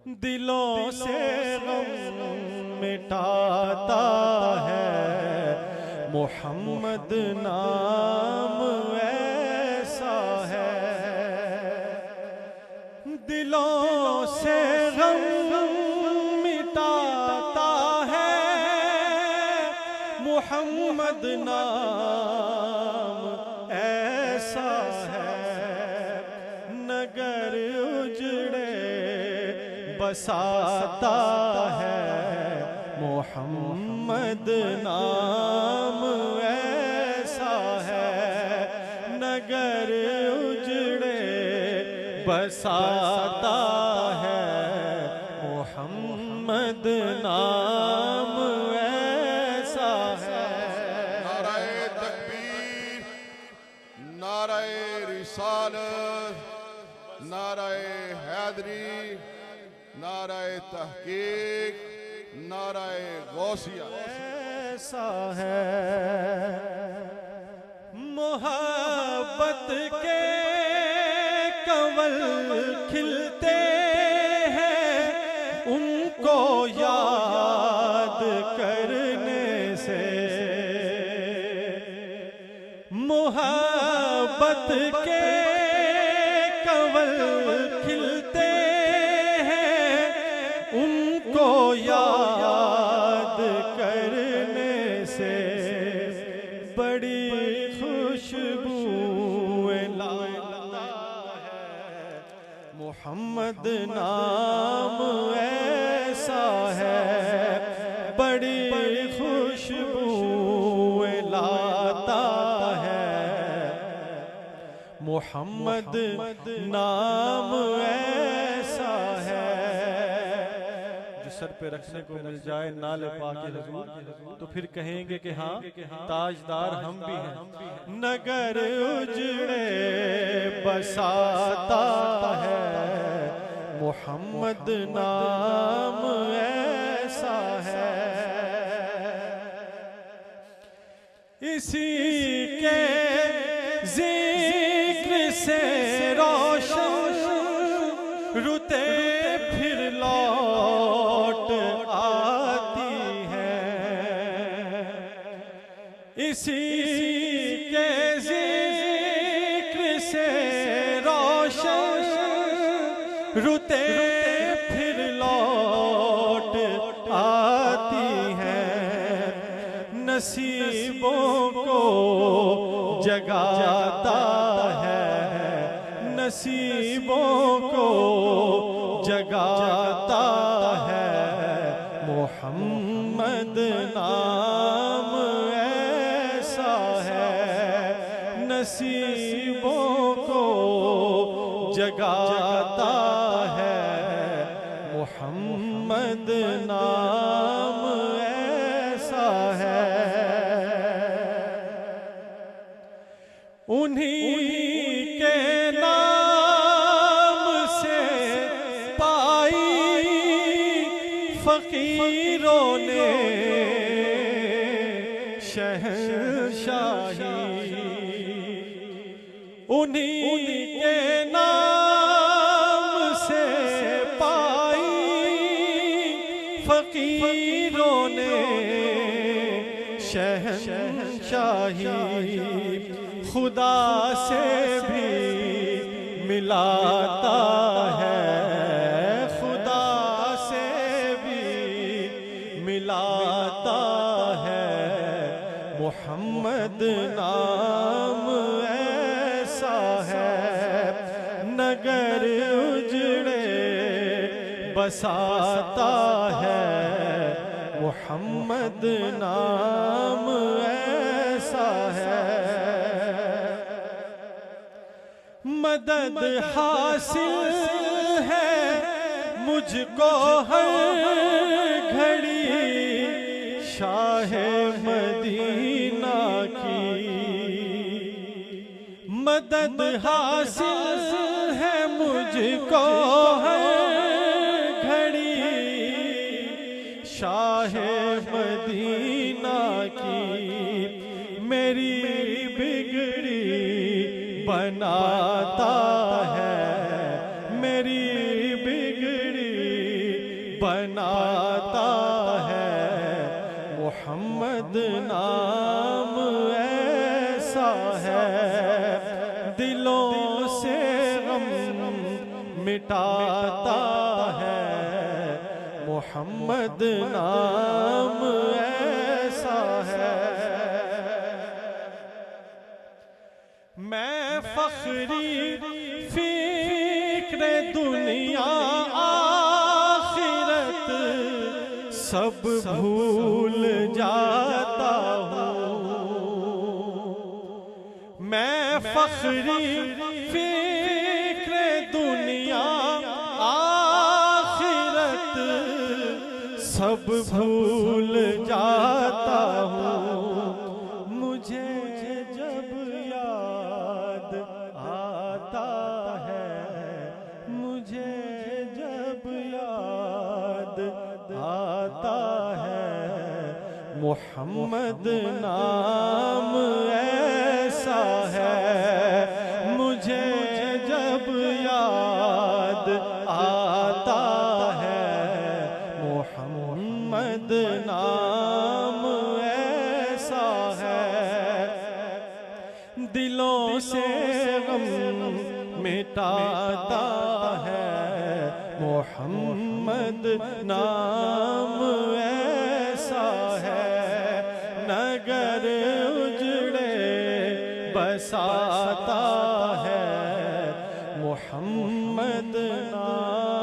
दिलों से गम मिटाता है मोहम्मद नाम ऐसा है। दिलों से गम मिटाता है मोहम्मद नाम ऐसा है। नगर उजड़े बसाता है मोहम्मद नाम ऐसा है। नगर उजड़े बसाता है मोहम्मद नाम ऐसा है। नाराए तकबीर, नाराए रिसालत, नाराए हैदरी, नाराए तहकीक, नाराए गौसिया। ऐसा है मोहब्बत के कंवल खिलते हैं उनको याद करने से। मोहब्बत के कंवल खिलते हैं उनको याद करने से। बड़ी खुशबूएं लाता है मोहम्मद नाम ऐसा है। बड़ी खुशबूएं लाता है मोहम्मद नाम ऐसा है। जो सर पे रखने को मिल जाए नाले पाके हुजूर तो फिर कहेंगे कि हाँ ताजदार हम भी हैं। नगर उजड़े बसाता है मोहम्मद नाम ऐसा है। इसी के जिक्र से रोशन रुते फिर लौट आती है। इसी के जिक्र से रोशन रुते फिर लौट आती है। नसीबों को जगाता है नसीबों को जगाता है मोहम्मद नाम ऐसा है। नसीबों को जगाता है मोहम्मद नाम ऐसा है। उन्हीं के नाम से पाई फकीरों ने शहंशाही। उन्हीं के नाम से पाई फकीरों ने शहंशाही। खुदा से भी मिलाता है खुदा से भी मिलाता है मोहम्मद नाम ऐसा है। नगर उजड़े बसाता है मोहम्मद नाम ऐसा है। मदद हासिल है मुझको हर घड़ी शाहे मदीना की। मदद हासिल है मुझको हर घड़ी शाहे मदीना की। मेरी बिगड़ी बनाता है मेरी बिगड़ी बनाता है। मोहम्मद नाम ऐसा है, दिलों से गम मिटाता है। मोहम्मद नाम ऐसा है। मैं फखरी फिक्र दुनिया आखिरत सब भूल जाता हूँ। मैं फखरी फिक्र दुनिया आखिरत सब भूल जाता हूँ। मुझे जब याद आता है, मुझे जब याद आता है, मोहम्मद नाम ऐसा है। मुझे जब याद आता है, मोहम्मद नाम ऐसा है। दिलों से गम मिटाता है। मोहम्मद नाम ऐसा है। नगर उजड़े बसाता है। मोहम्मद नाम